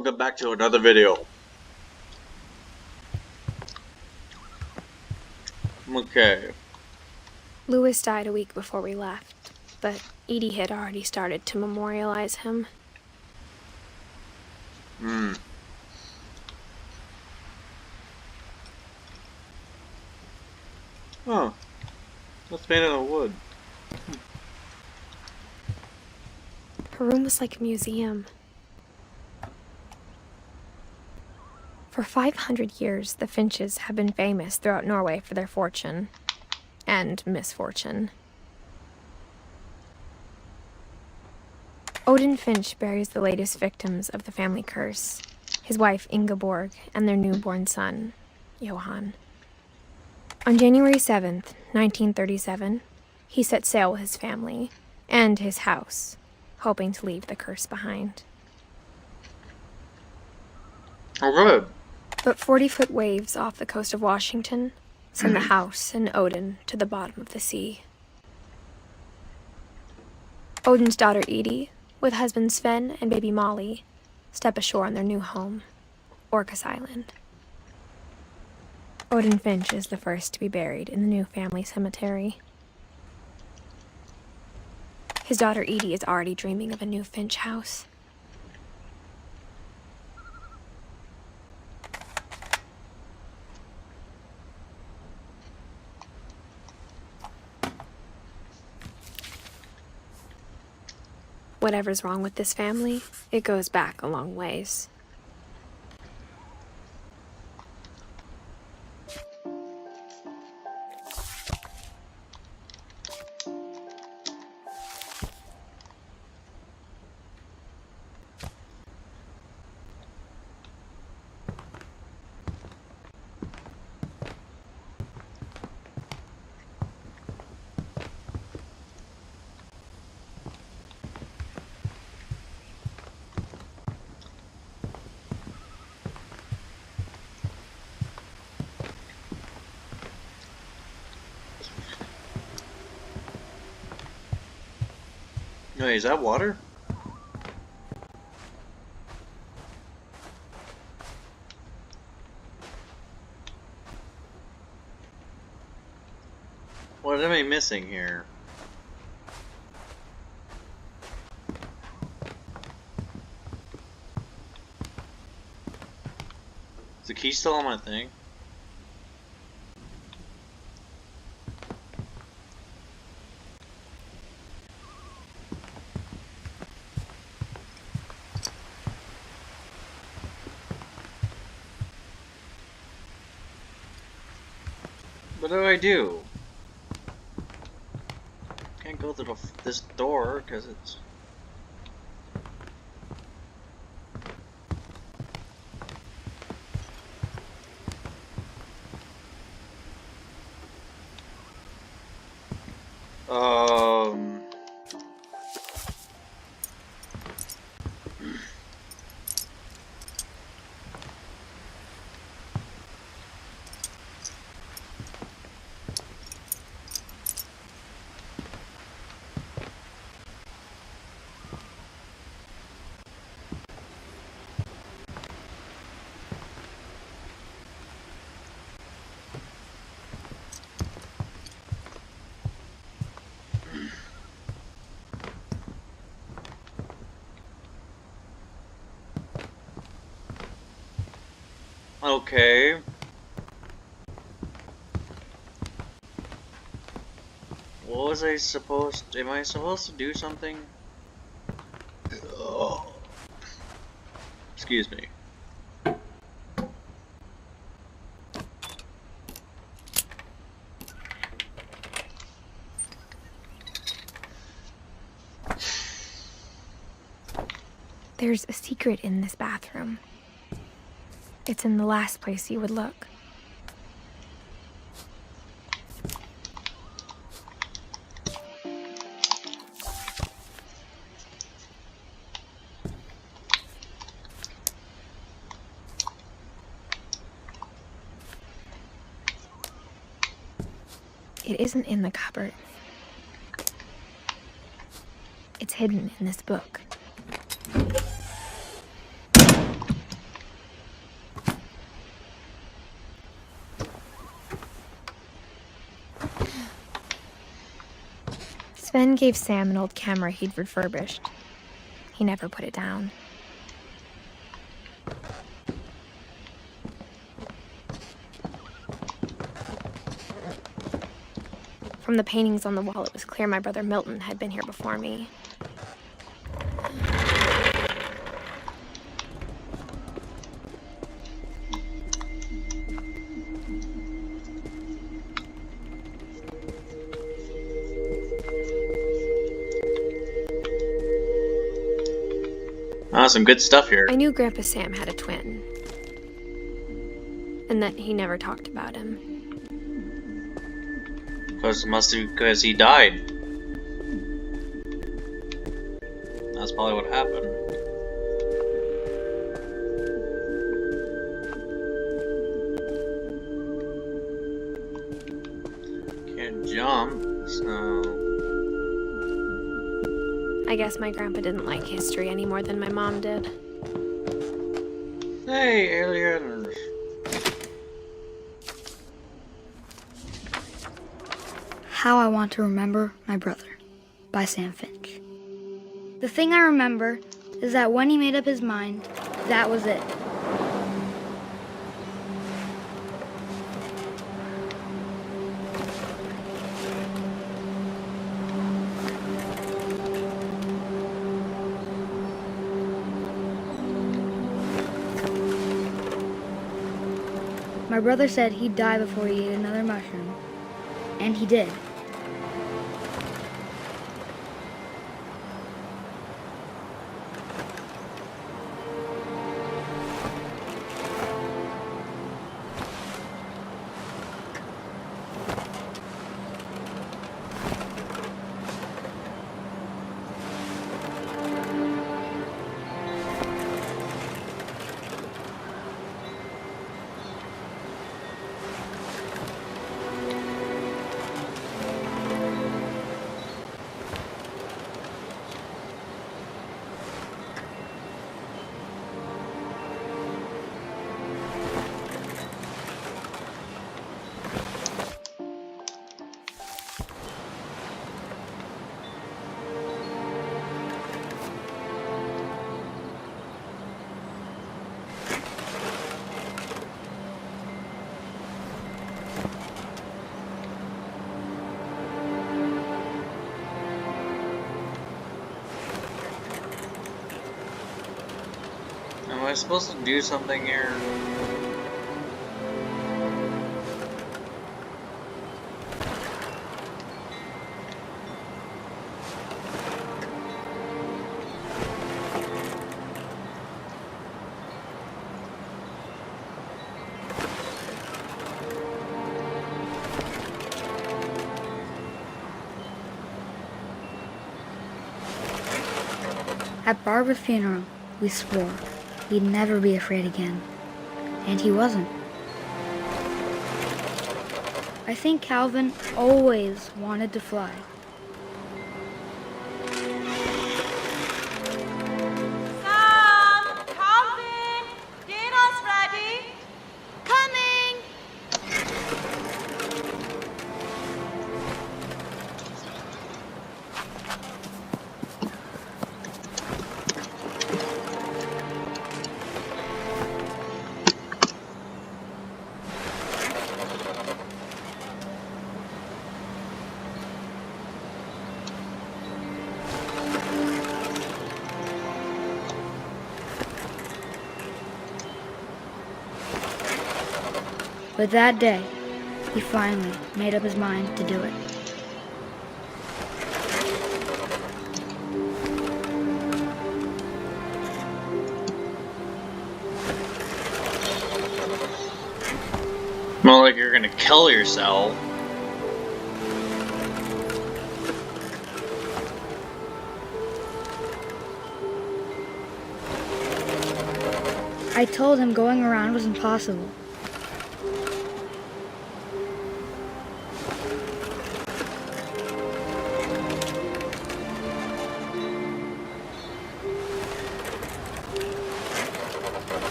welcome back to another video. Okay. Louis died a week before we left, but Edie had already started to memorialize him. Oh. That's made out of wood. Her room was like a museum. For 500 years, the Finches have been famous throughout Norway for their fortune and misfortune. Odin Finch buries the latest victims of the family curse, his wife Ingeborg and their newborn son, Johan. On January 7th, 1937, he set sail with his family and his house, hoping to leave the curse behind. Oh, good. But 40-foot waves off the coast of Washington send the house and Odin to the bottom of the sea. Odin's daughter Edie, with husband Sven and baby Molly, step ashore on their new home, Orcas Island. Odin Finch is the first to be buried in the new family cemetery. His daughter Edie is already dreaming of a new Finch house. Whatever's wrong with this family, it goes back a long ways. Wait, is that water? What am I missing here? Is the key still on my thing? What do I do? Can't go through this door because it's... Okay. What was I supposed... Am I supposed to do something? Ugh. Excuse me. There's a secret in this bathroom. It's in the last place you would look. It isn't in the cupboard. It's hidden in this book. Sven gave Sam an old camera he'd refurbished. He never put it down. From the paintings on the wall, it was clear my brother Milton had been here before me. Ah, some good stuff here. I knew Grandpa Sam had a twin, and that he never talked about him. Because he died. That's probably what happened. Can't jump, so... I guess my grandpa didn't like history any more than my mom did. Hey, aliens! How I Want to Remember My Brother by Sam Finch. The thing I remember is that when he made up his mind, that was it. My brother said he'd die before he ate another mushroom, and he did. Am I supposed to do something here? At Barbara's funeral, we swore we'd never be afraid again. And he wasn't. I think Calvin always wanted to fly. Sam! Calvin! Dinner's ready! Coming! But that day, he finally made up his mind to do it. More like you're gonna kill yourself. I told him going around was impossible.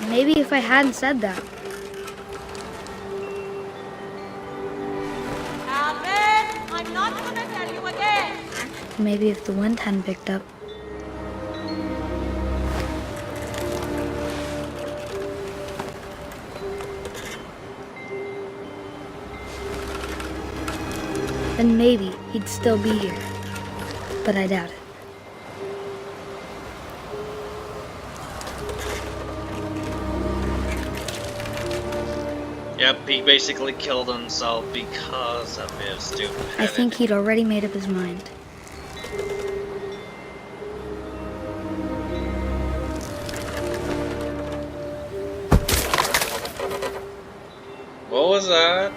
Maybe if I hadn't said that, Maybe if the wind hadn't picked up. Then maybe he'd still be here. But I doubt it. Yep, he basically killed himself because of his stupid I think he'd already made up his mind. What was that?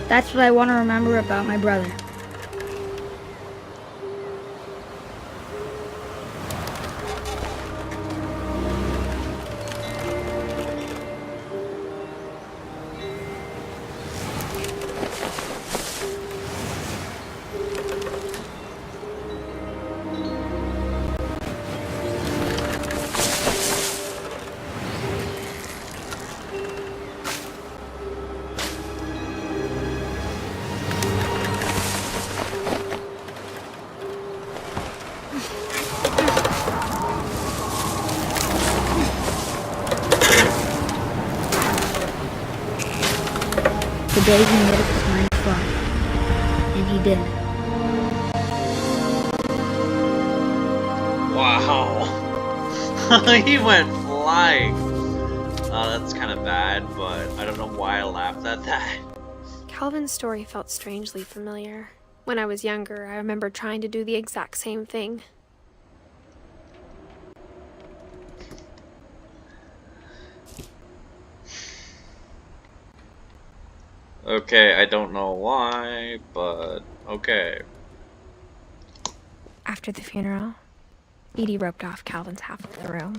That's what I want to remember about my brother. The day he made up his mind to fly. And he did. Wow. He went flying. That's kind of bad, but I don't know why I laughed at that. Calvin's story felt strangely familiar. When I was younger, I remember trying to do the exact same thing. Okay, I don't know why, but okay. After the funeral, Edie roped off Calvin's half of the room.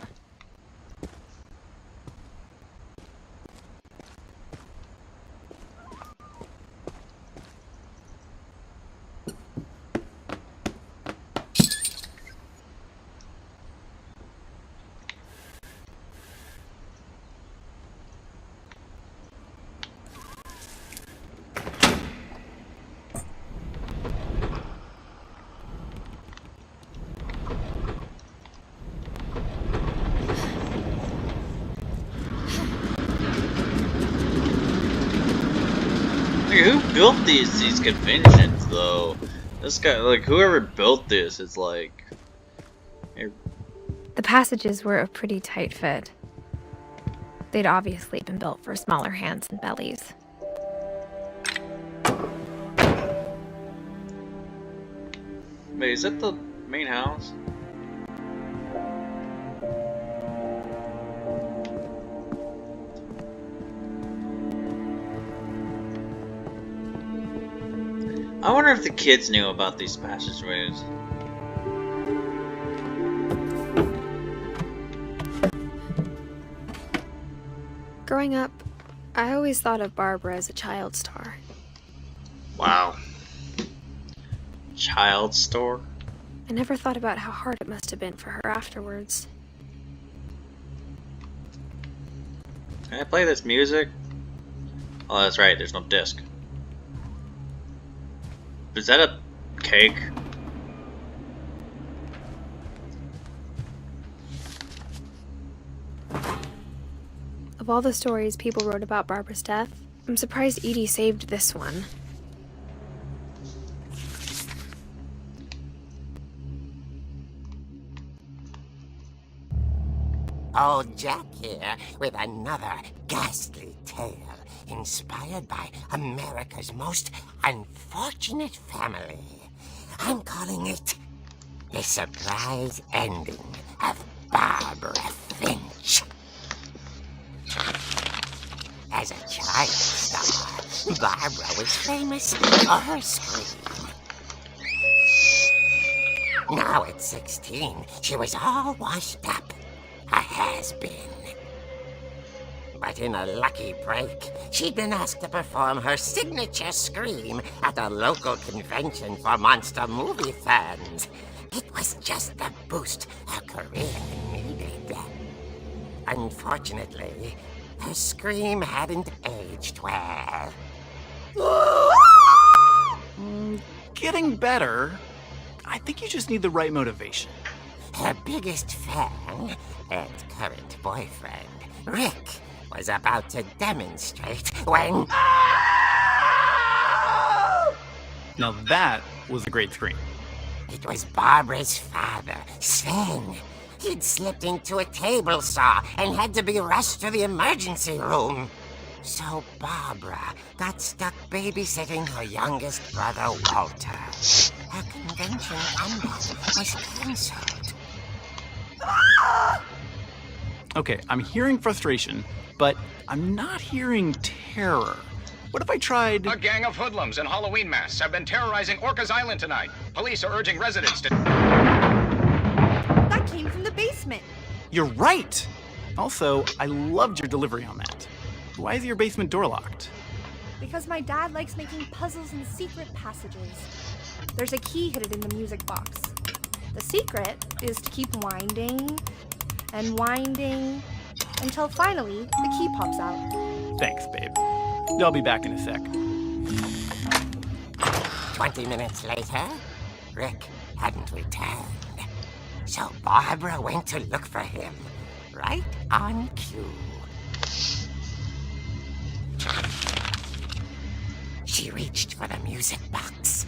Like, who built these conventions though? This guy, like, whoever built this is like. The passages were a pretty tight fit. They'd obviously been built for smaller hands and bellies. Wait, is that the main house? I wonder if the kids knew about these passageways. Growing up, I always thought of Barbara as a child star. Wow. Child store? I never thought about how hard it must have been for her afterwards. Can I play this music? Oh, that's right, there's no disc. Is that a cake? Of all the stories people wrote about Barbara's death, I'm surprised Edie saved this one. Old Jack here with another ghastly tale inspired by America's most unfortunate family. I'm calling it The Surprise Ending of Barbara Finch. As a child star, Barbara was famous for her scream. Now at 16, she was all washed up. A has-been. But in a lucky break, she'd been asked to perform her signature scream at a local convention for monster movie fans. It was just the boost her career needed. Unfortunately, her scream hadn't aged well. Getting better. I think you just need the right motivation. Her biggest fan and current boyfriend, Rick, was about to demonstrate when... Now that was a great scream. It was Barbara's father, Sven. He'd slipped into a table saw and had to be rushed to the emergency room. So Barbara got stuck babysitting her youngest brother, Walter. Her convention comeback was cancelled. Okay, I'm hearing frustration, but I'm not hearing terror. What if I tried... A gang of hoodlums in Halloween masks have been terrorizing Orcas Island tonight. Police are urging residents to... That came from the basement. You're right! Also, I loved your delivery on that. Why is your basement door locked? Because my dad likes making puzzles and secret passages. There's a key hidden in the music box. The secret is to keep winding and winding until finally the key pops out. Thanks, babe. I'll be back in a sec. 20 minutes later, Rick hadn't returned. So Barbara went to look for him, right on cue. She reached for the music box.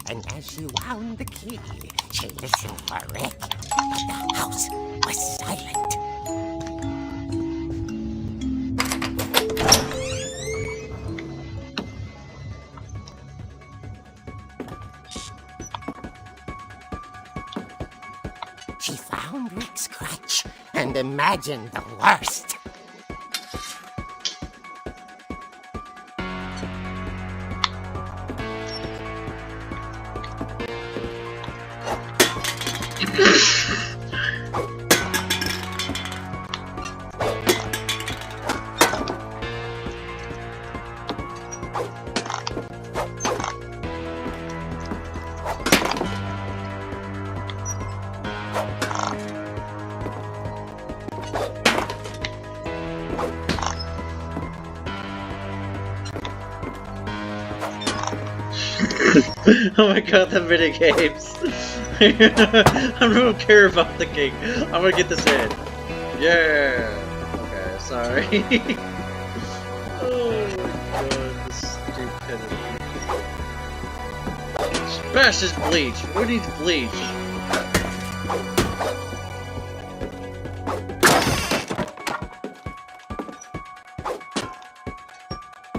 And as she wound the key, she listened for Rick, but the house was silent. She found Rick's crutch and imagined the worst. Oh my god, the mini games! I don't care about the game. I'm gonna get this in. Yeah. Okay, sorry. Oh my god, this stupidity. Smash this bleach. Who needs bleach?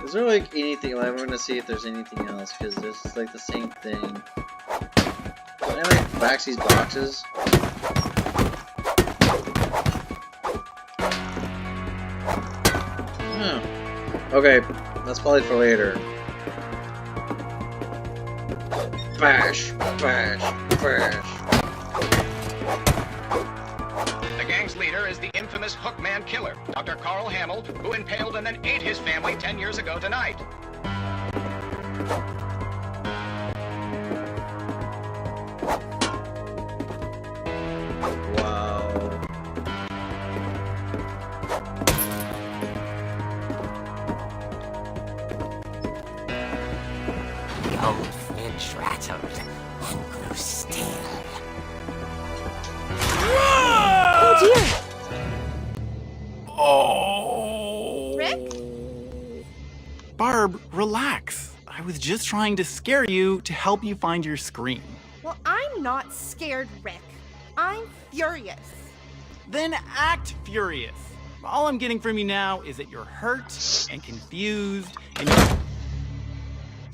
Is there like anything? I'm gonna see if there's anything else because this is like the same thing. Can I like back these boxes? Oh. Okay, that's probably for later. Bash, bash, bash. The gang's leader is the infamous Hookman killer, Dr. Carl Hamill, who impaled and then ate his family 10 years ago tonight. Wow. The old fridge rattled and grew still. Oh dear! Oh! Rick? Barb, relax. I was just trying to scare you to help you find your scream. Well, I'm not scared, Rick. I'm furious. Then act furious. All I'm getting from you now is that you're hurt and confused and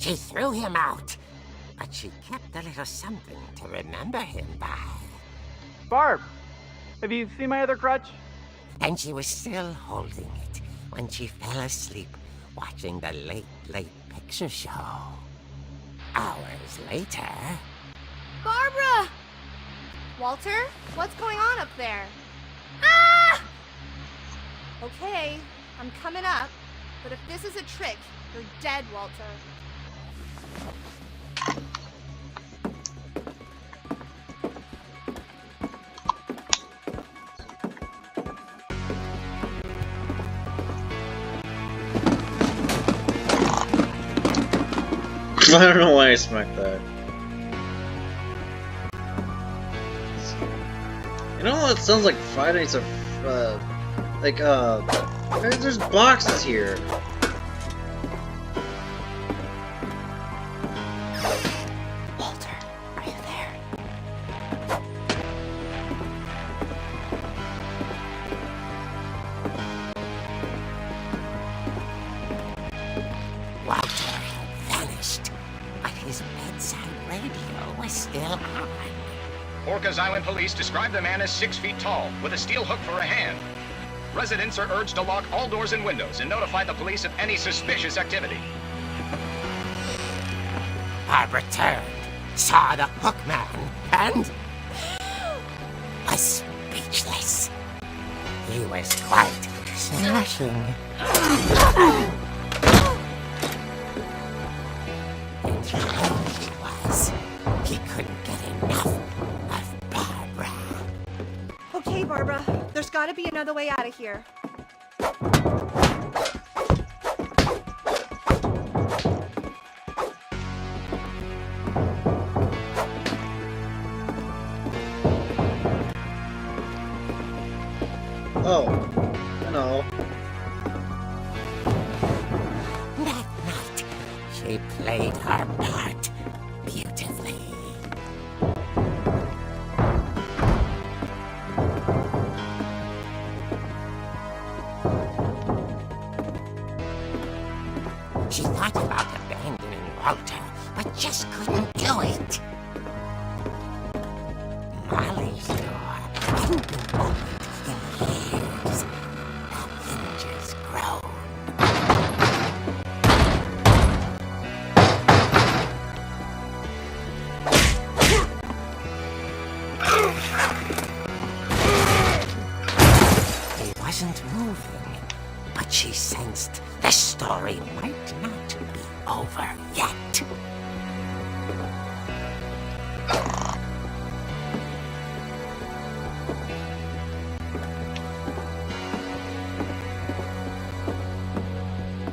She threw him out, but she kept a little something to remember him by. Barb, have you seen my other crutch? And she was still holding it when she fell asleep watching the Late Late Picture Show. Hours later... Barbara! Walter, what's going on up there? Ah! Okay, I'm coming up, but if this is a trick, you're dead, Walter. I don't know why I smacked that. You know, it sounds like Friday Nights of, there's boxes here. Walter, are you there? Walter had vanished, but his bedside radio was still on. Orcas Island police describe the man as 6 feet tall, with a steel hook for a hand. Residents are urged to lock all doors and windows and notify the police of any suspicious activity. Barbara turned, saw the hook man, and was speechless. He was quite smashing. And he was. He couldn't get enough of Barbara. Okay, Barbara, there's gotta be another way out of here. Oh, no. That night, she played her part beautifully. She thought about abandoning Walter, but just couldn't do it. Molly's door hadn't been opened in years. The hinges groaned. He wasn't moving, but she sensed the story might not be over yet.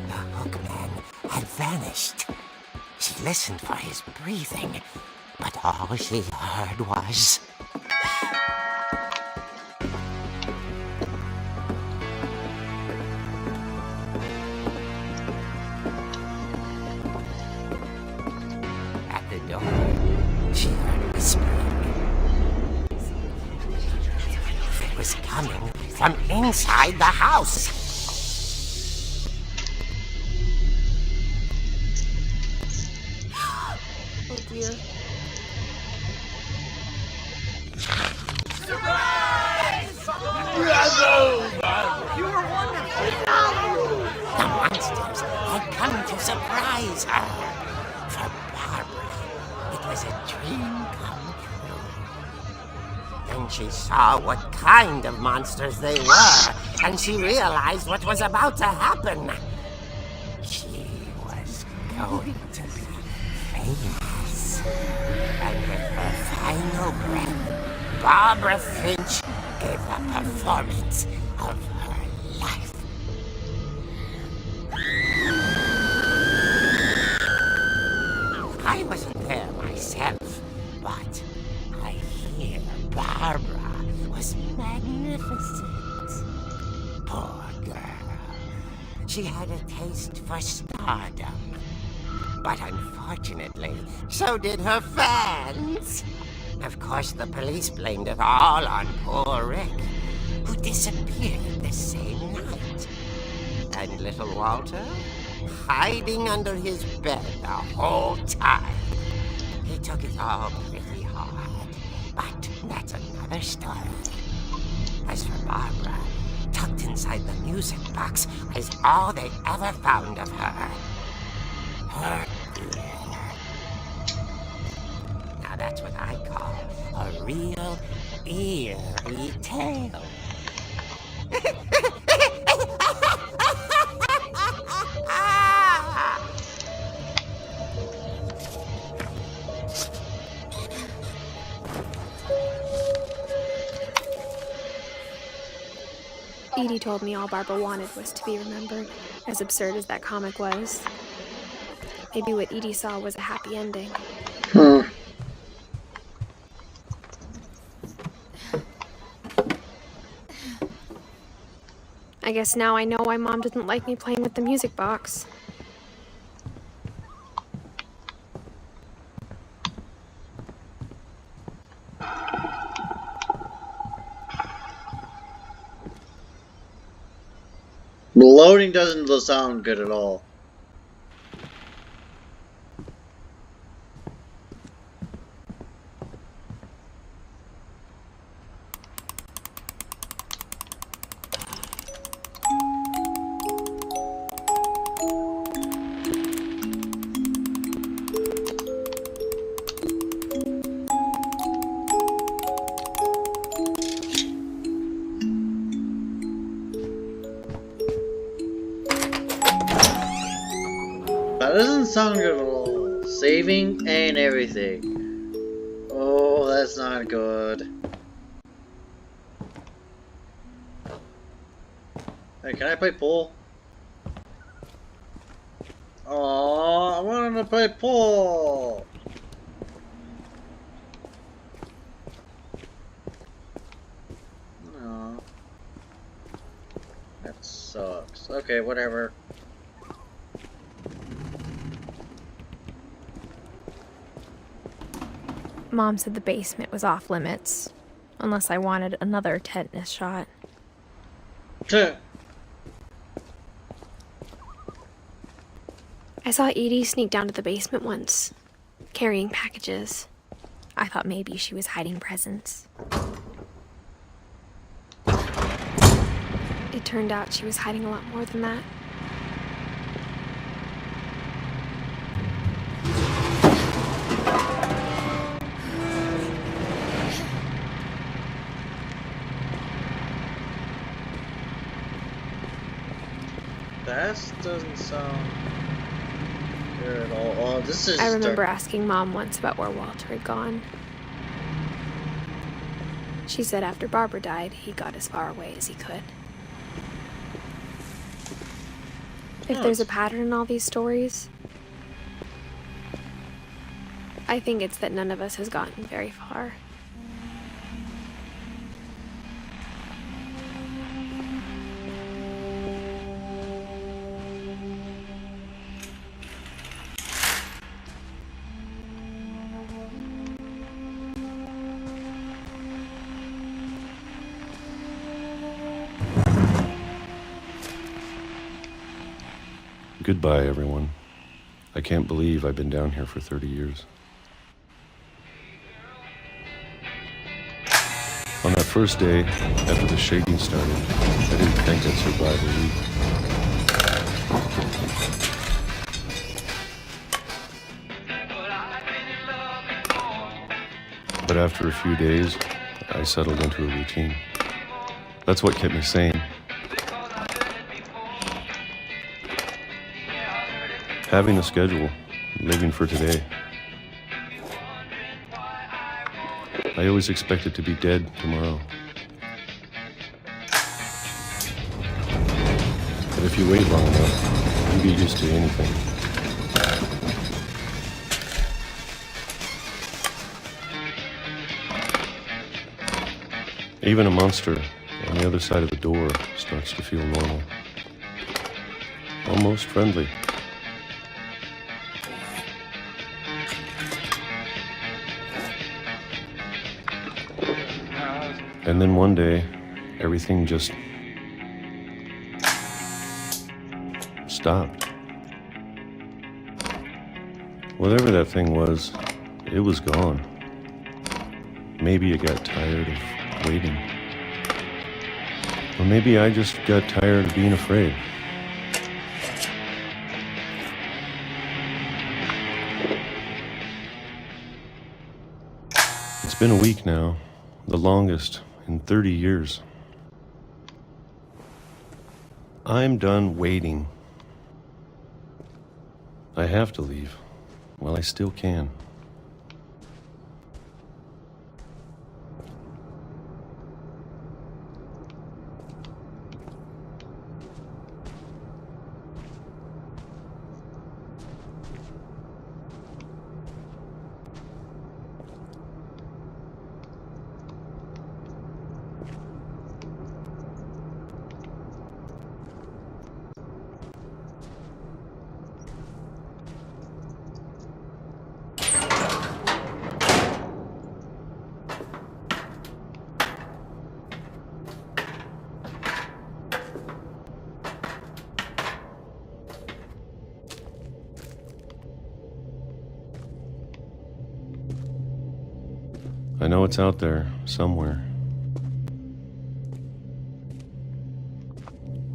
The hookman had vanished. She listened for his breathing, but all she heard was... At the door, she heard whispering. It was coming from inside the house. Oh dear. The monsters had come to surprise her. For Barbara, it was a dream come true. Then she saw what kind of monsters they were, and she realized what was about to happen. She was going to be famous. And with her final breath, Barbara Finch gave the performance of her life. I wasn't there myself, but I hear Barbara was magnificent. Poor girl. She had a taste for stardom. But unfortunately, so did her fans. Of course, the police blamed it all on poor Rick, who disappeared the same night. And little Walter, hiding under his bed the whole time. took it all pretty hard. But that's another story. As for Barbara, tucked inside the music box is all they ever found of her. Her ear. Now that's what I call a real eerie tale. Edie told me all Barbara wanted was to be remembered, as absurd as that comic was. Maybe what Edie saw was a happy ending. I guess now I know why Mom didn't like me playing with the music box. The loading doesn't sound good at all. That doesn't sound good at all. Saving and everything. Oh, that's not good. Hey, can I play pool? Oh, I wanted to play pool. No. That sucks. Okay, whatever. Mom said the basement was off limits, unless I wanted another tetanus shot. I saw Edie sneak down to the basement once, carrying packages. I thought maybe she was hiding presents. It turned out she was hiding a lot more than that. That doesn't sound good at all. Oh, this is. I remember asking Mom once about where Walter had gone. She said after Barbara died, he got as far away as he could. If there's a pattern in all these stories, I think it's that none of us has gotten very far. Goodbye, everyone. I can't believe I've been down here for 30 years. On that first day, after the shaking started, I didn't think I'd survive a week. But after a few days, I settled into a routine. That's what kept me sane. Having a schedule, living for today. I always expected to be dead tomorrow. But if you wait long enough, you get used to anything. Even a monster on the other side of the door starts to feel normal. Almost friendly. And then one day, everything just stopped. Whatever that thing was, it was gone. Maybe it got tired of waiting. Or maybe I just got tired of being afraid. It's been a week now, the longest in 30 years. I'm done waiting. I have to leave while I still can. I know it's out there, somewhere.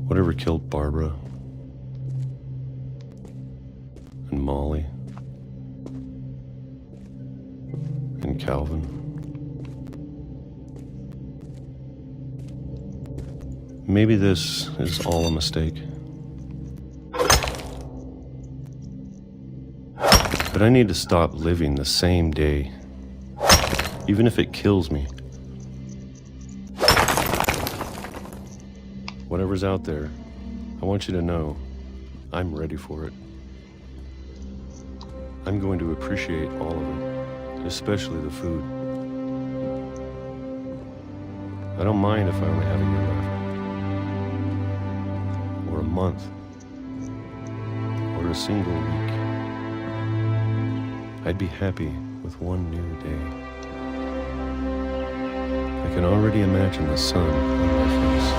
Whatever killed Barbara and Molly and Calvin. Maybe this is all a mistake. But I need to stop living the same day. Even if it kills me. Whatever's out there, I want you to know I'm ready for it. I'm going to appreciate all of it, especially the food. I don't mind if I only have a year left. Or a month. Or a single week. I'd be happy with one new day. I can already imagine the sun on my face.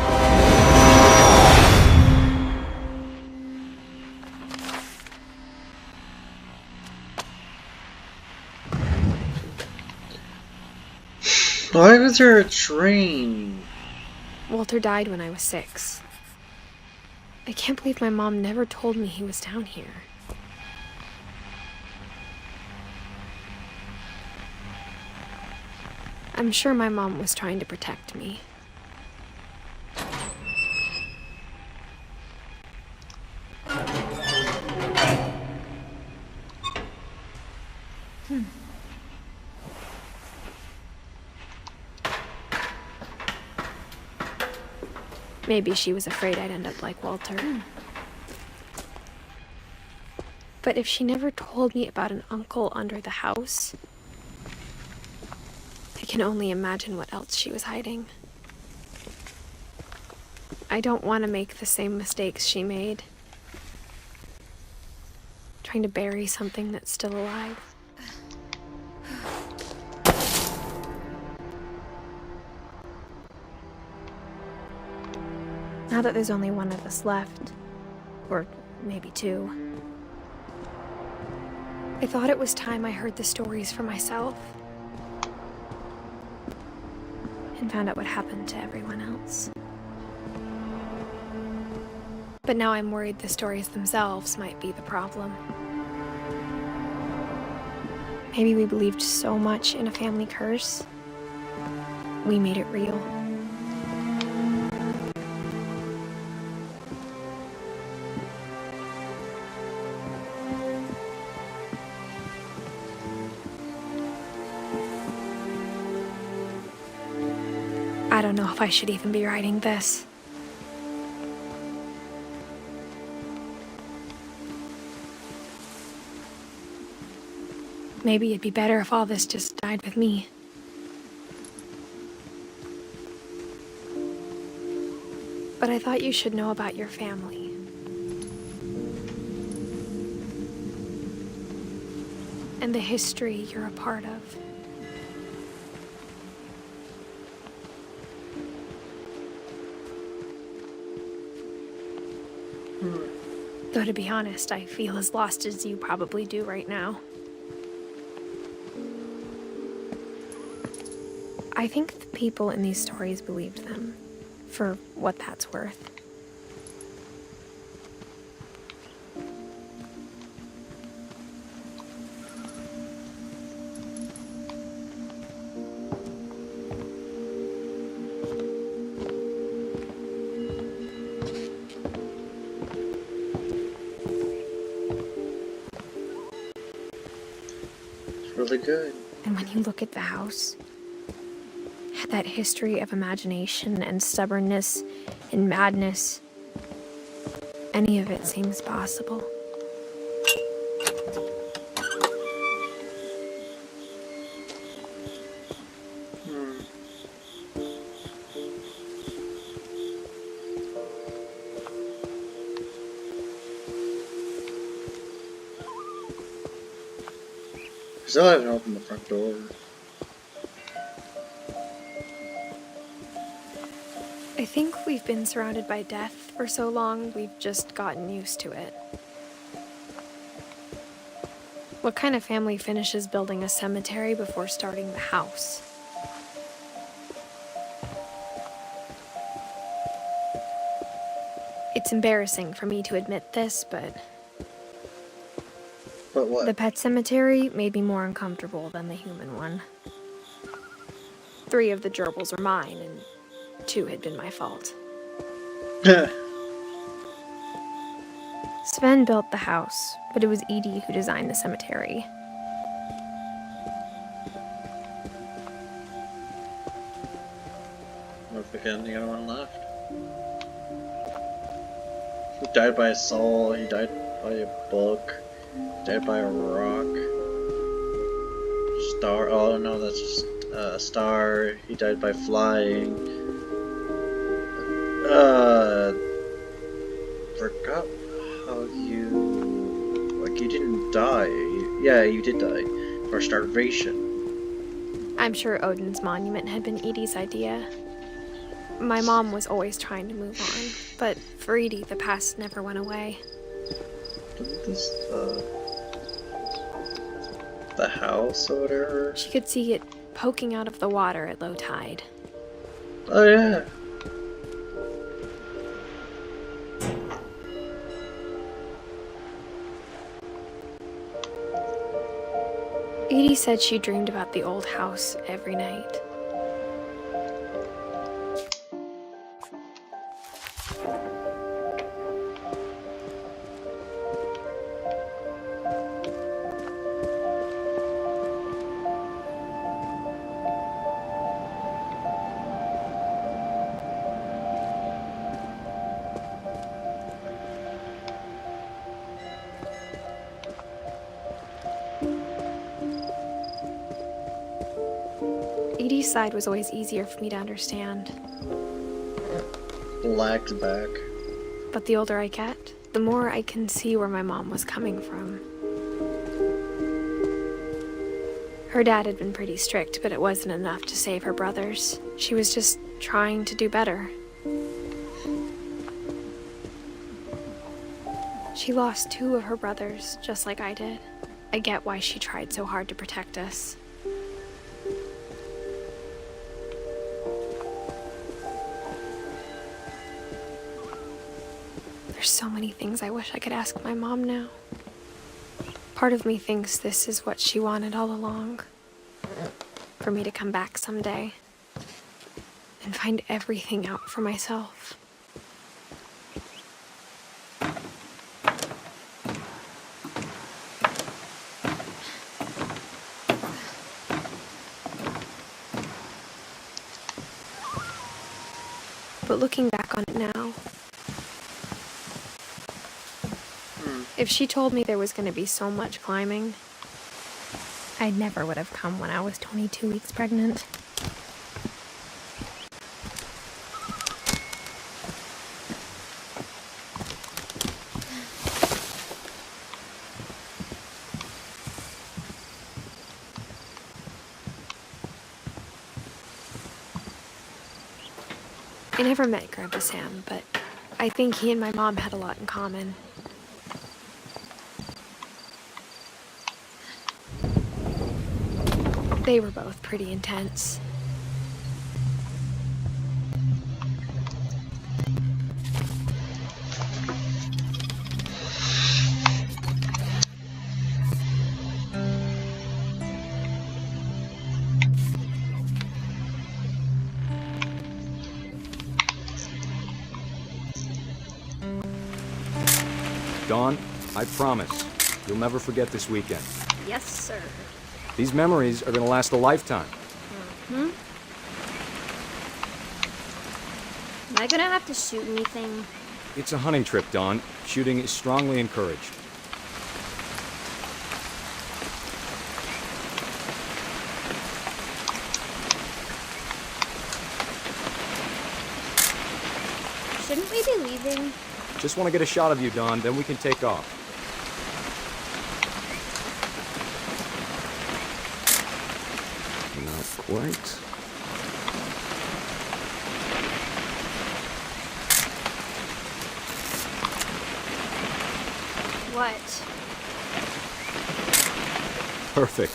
Why was there a train? Walter died when I was 6. I can't believe my mom never told me he was down here. I'm sure my mom was trying to protect me. Maybe she was afraid I'd end up like Walter. But if she never told me about an uncle under the house, I can only imagine what else she was hiding. I don't want to make the same mistakes she made. Trying to bury something that's still alive. Now that there's only one of us left, or maybe 2, I thought it was time I heard the stories for myself and found out what happened to everyone else. But now I'm worried the stories themselves might be the problem. Maybe we believed so much in a family curse, we made it real. I don't know if I should even be writing this. Maybe it'd be better if all this just died with me. But I thought you should know about your family. And the history you're a part of. Though to be honest, I feel as lost as you probably do right now. I think the people in these stories believed them, for what that's worth. Really good. And when you look at the house, that history of imagination and stubbornness and madness, any of it seems possible. I still haven't opened the front door. I think we've been surrounded by death for so long, we've just gotten used to it. What kind of family finishes building a cemetery before starting the house? It's embarrassing for me to admit this, but what? The pet cemetery made me more uncomfortable than the human one. 3 of the gerbils are mine, and 2 had been my fault. Sven built the house, but it was Edie who designed the cemetery. If we got the other one left. He died by a soul, he died by a book, he died by a rock. Star, oh no, that's just a star. He died by flying. Forgot how you... Like, you didn't die. Yeah, you did die. For starvation. I'm sure Odin's monument had been Edie's idea. My mom was always trying to move on, but for Edie, the past never went away. Isn't this, the house or whatever? She could see it poking out of the water at low tide. Oh yeah. Edie said she dreamed about the old house every night. Edie's side was always easier for me to understand. Lagged back. But the older I get, the more I can see where my mom was coming from. Her dad had been pretty strict, but it wasn't enough to save her brothers. She was just trying to do better. She lost 2 of her brothers, just like I did. I get why she tried so hard to protect us. There's so many things I wish I could ask my mom now. Part of me thinks this is what she wanted all along. For me to come back someday and find everything out for myself. But looking back on it now, if she told me there was going to be so much climbing, I never would have come when I was 22 weeks pregnant. I never met Grandpa Sam, but I think he and my mom had a lot in common. They were both pretty intense. Dawn, I promise, you'll never forget this weekend. Yes, sir. These memories are gonna last a lifetime. Hmm? Am I gonna have to shoot anything? It's a hunting trip, Dawn. Shooting is strongly encouraged. Shouldn't we be leaving? Just want to get a shot of you, Dawn, then we can take off. Not quite. What? Perfect.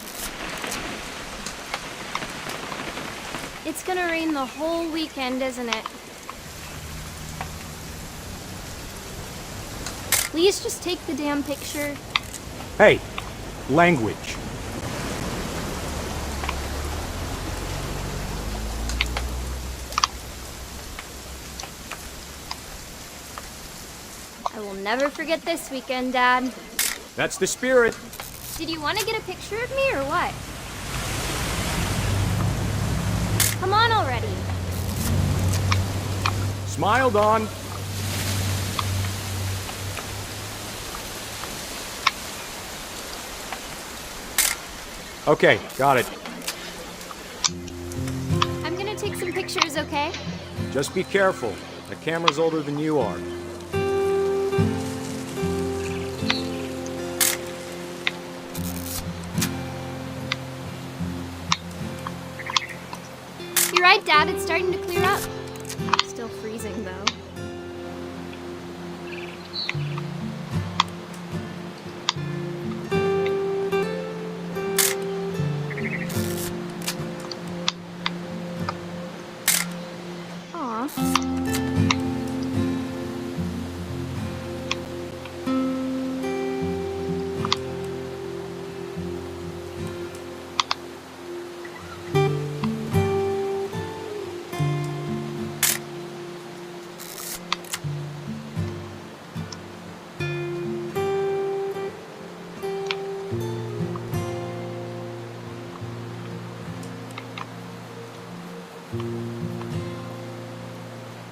It's gonna rain the whole weekend, isn't it? Please just take the damn picture. Hey, language. I will never forget this weekend, Dad. That's the spirit. Did you want to get a picture of me or what? Come on already. Smile, Dawn. Okay, got it. I'm gonna take some pictures, okay? Just be careful. The camera's older than you are. You're right, Dad. It's starting to clear up. Still freezing, though.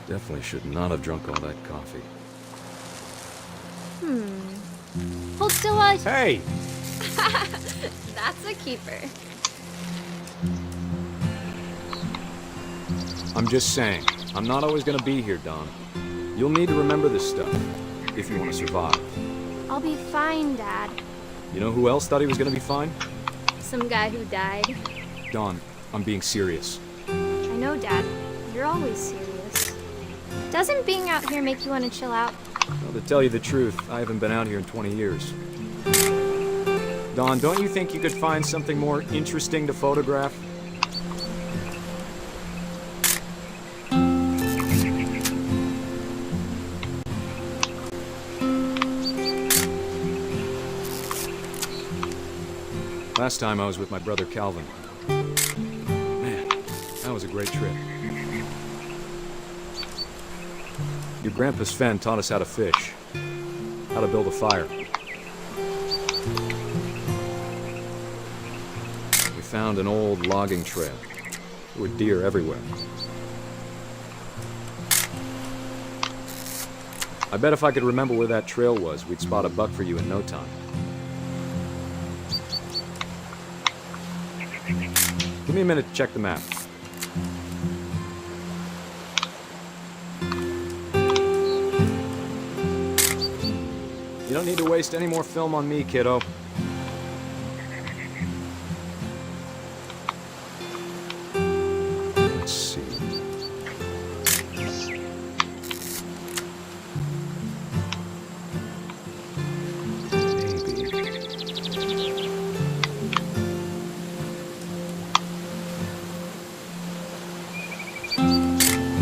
Definitely should not have drunk all that coffee. Hold still while I... Hey! That's a keeper. I'm just saying, I'm not always gonna be here, Dawn. You'll need to remember this stuff, if you want to survive. I'll be fine, Dad. You know who else thought he was gonna be fine? Some guy who died. Dawn, I'm being serious. I know, Dad. You're always serious. Doesn't being out here make you want to chill out? Well, to tell you the truth, I haven't been out here in 20 years. Dawn, don't you think you could find something more interesting to photograph? Last time I was with my brother Calvin. Man, that was a great trip. Your grandpa Sven taught us how to fish, how to build a fire. We found an old logging trail. There were deer everywhere. I bet if I could remember where that trail was, we'd spot a buck for you in no time. Give me a minute to check the map. You don't need to waste any more film on me, kiddo. Let's see.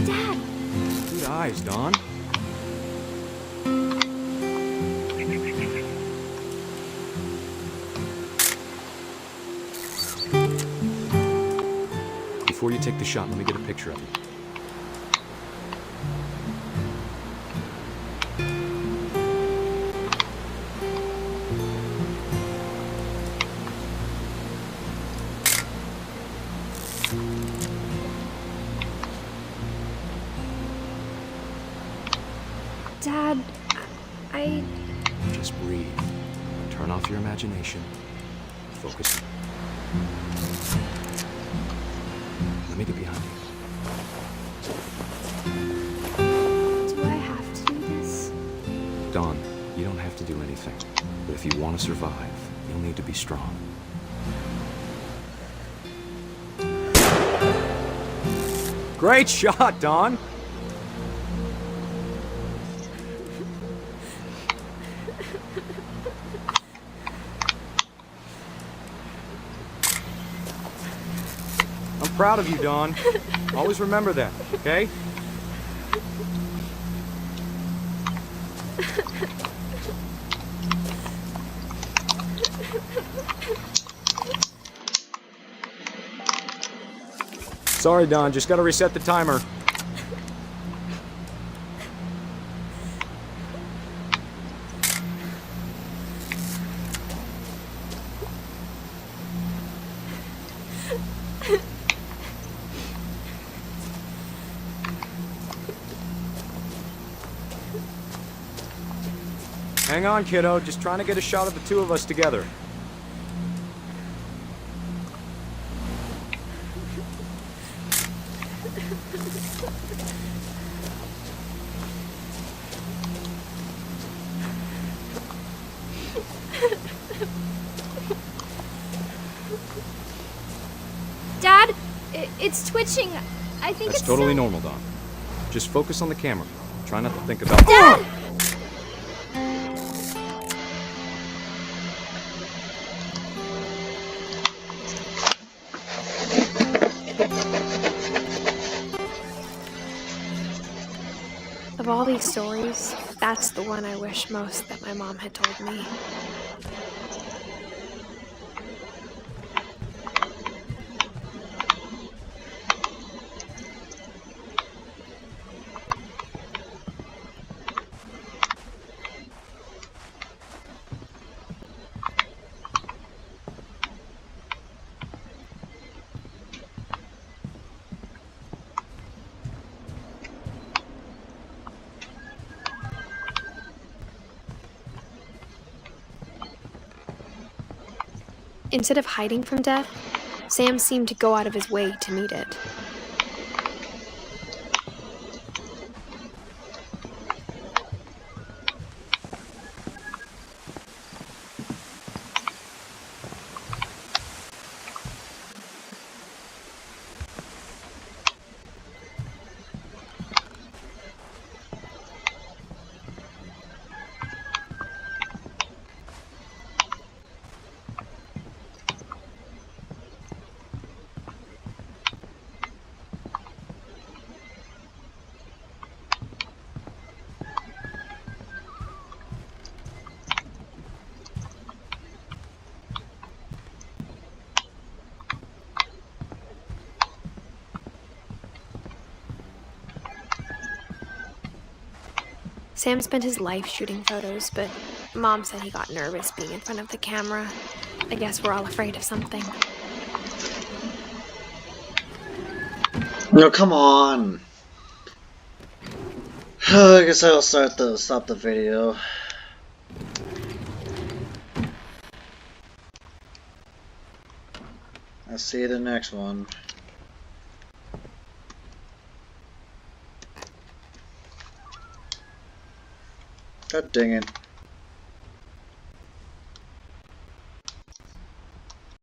Dad! Good eyes, Dawn. Before you take the shot, let me get a picture of you. afraid. Just breathe. Turn off your imagination. Focus. Let me get behind you. Do I have to do this? Dawn, you don't have to do anything. But if you want to survive, you'll need to be strong. Great shot, Dawn! I'm proud of you, Dawn. Always remember that, okay? Sorry, Dawn, just gotta reset the timer. Hang on, kiddo. Just trying to get a shot of the two of us together. Dad, it's twitching. I think That's it's totally so... normal, Dawn. Just focus on the camera. Try not to think about... Dad! Of all these stories, that's the one I wish most that my mom had told me. Instead of hiding from death, Sam seemed to go out of his way to meet it. Sam spent his life shooting photos, but Mom said he got nervous being in front of the camera. I guess we're all afraid of something. No, come on. I guess I'll stop the video. I'll see you in the next one. God dang it.